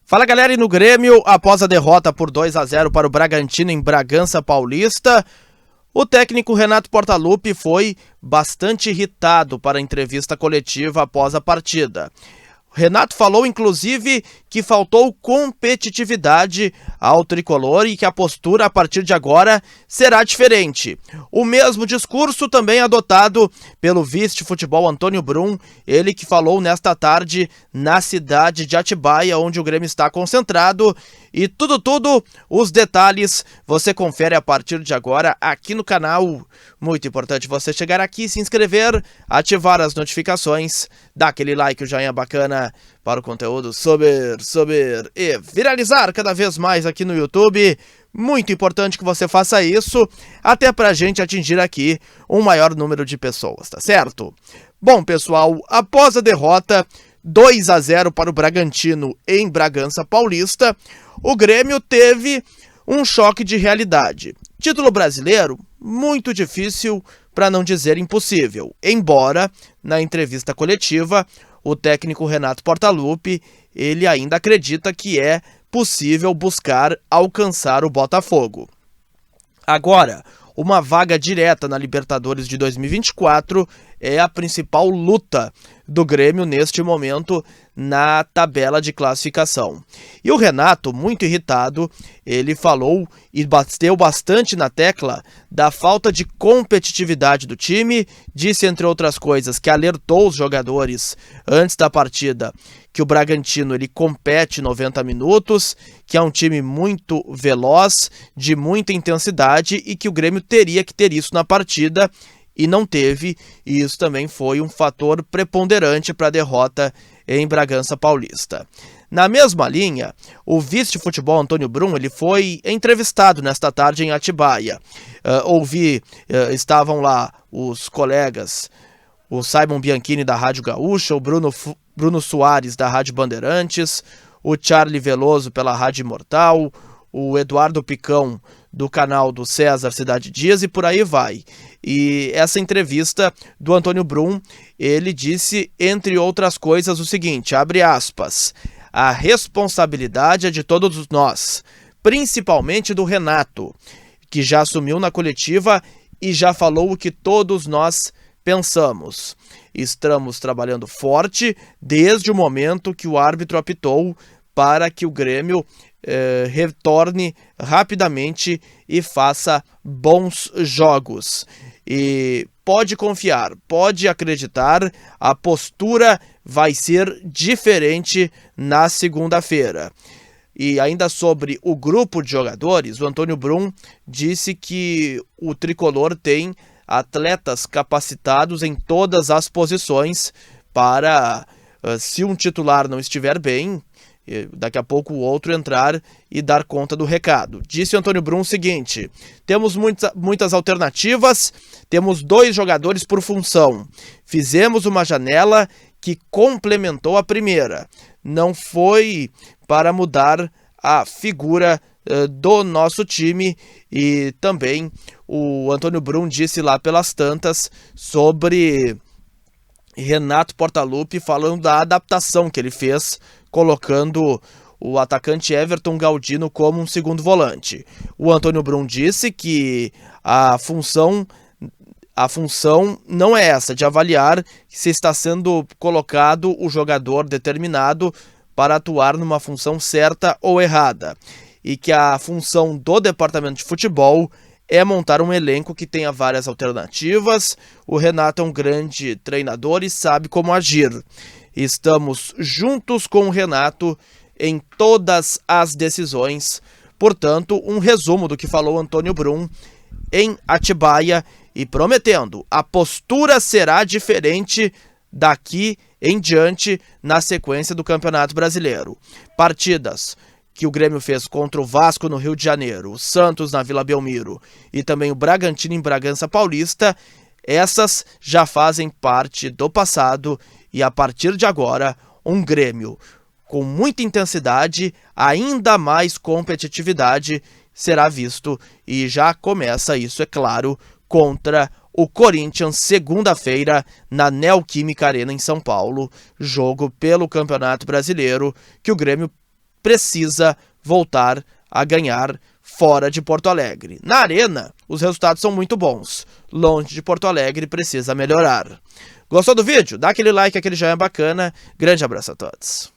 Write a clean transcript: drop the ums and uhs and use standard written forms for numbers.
Fala galera, e no Grêmio, após a derrota por 2-0 para o Bragantino em Bragança Paulista, o técnico Renato Portaluppi foi bastante irritado para a entrevista coletiva após a partida. Renato falou, inclusive, que faltou competitividade ao tricolor e que a postura a partir de agora será diferente. O mesmo discurso também adotado pelo vice-futebol Antônio Brum, ele que falou nesta tarde na cidade de Atibaia, onde o Grêmio está concentrado. E tudo, os detalhes você confere a partir de agora aqui no canal. Muito importante você chegar aqui, se inscrever, ativar as notificações, dar aquele like, o joinha bacana para o conteúdo subir e viralizar cada vez mais aqui no YouTube. Muito importante que você faça isso, até pra gente atingir aqui um maior número de pessoas, tá certo? Bom, pessoal, após a derrota 2-0 para o Bragantino em Bragança Paulista, o Grêmio teve um choque de realidade. Título brasileiro, muito difícil, para não dizer impossível. Embora, na entrevista coletiva, o técnico Renato Portaluppi, ele ainda acredita que é possível buscar alcançar o Botafogo. Agora, uma vaga direta na Libertadores de 2024 é a principal luta do Grêmio neste momento na tabela de classificação. E o Renato, muito irritado, ele falou e bateu bastante na tecla da falta de competitividade do time, disse, entre outras coisas, que alertou os jogadores antes da partida que o Bragantino ele compete 90 minutos, que é um time muito veloz, de muita intensidade e que o Grêmio teria que ter isso na partida e não teve, e isso também foi um fator preponderante para a derrota em Bragança Paulista. Na mesma linha, o vice-futebol Antônio Brum ele foi entrevistado nesta tarde em Atibaia. Estavam lá os colegas, o Simon Bianchini da Rádio Gaúcha, o Bruno Soares da Rádio Bandeirantes, o Charlie Veloso pela Rádio Imortal, o Eduardo Picão do canal do César Cidade Dias e por aí vai. E essa entrevista do Antônio Brum, ele disse, entre outras coisas, o seguinte, abre aspas, a responsabilidade é de todos nós, principalmente do Renato, que já assumiu na coletiva e já falou o que todos nós pensamos. Estamos trabalhando forte desde o momento que o árbitro apitou para que o Grêmio retorne rapidamente e faça bons jogos. E pode confiar, pode acreditar, a postura vai ser diferente na segunda-feira. E ainda sobre o grupo de jogadores, o Antônio Brum disse que o tricolor tem atletas capacitados em todas as posições para, se um titular não estiver bem, daqui a pouco o outro entrar e dar conta do recado. Disse o Antônio Brum o seguinte, temos muitas alternativas, temos 2 jogadores por função, fizemos uma janela que complementou a primeira, não foi para mudar a figura do nosso time. E também o Antônio Brum disse lá pelas tantas sobre Renato Portaluppi falando da adaptação que ele fez, colocando o atacante Everton Galdino como um segundo volante. O Antônio Brum disse que a função não é essa, de avaliar se está sendo colocado o jogador determinado para atuar numa função certa ou errada, e que a função do departamento de futebol é montar um elenco que tenha várias alternativas. O Renato é um grande treinador e sabe como agir. Estamos juntos com o Renato em todas as decisões. Portanto, um resumo do que falou Antônio Brum em Atibaia e prometendo, a postura será diferente daqui em diante na sequência do Campeonato Brasileiro. Partidas que o Grêmio fez contra o Vasco no Rio de Janeiro, o Santos na Vila Belmiro e também o Bragantino em Bragança Paulista, essas já fazem parte do passado e a partir de agora um Grêmio com muita intensidade, ainda mais competitividade será visto e já começa isso, é claro, contra o Corinthians segunda-feira na Neoquímica Arena em São Paulo, jogo pelo Campeonato Brasileiro que o Grêmio precisa voltar a ganhar fora de Porto Alegre. Na Arena, os resultados são muito bons. Longe de Porto Alegre, precisa melhorar. Gostou do vídeo? Dá aquele like, aquele joinha bacana. Grande abraço a todos.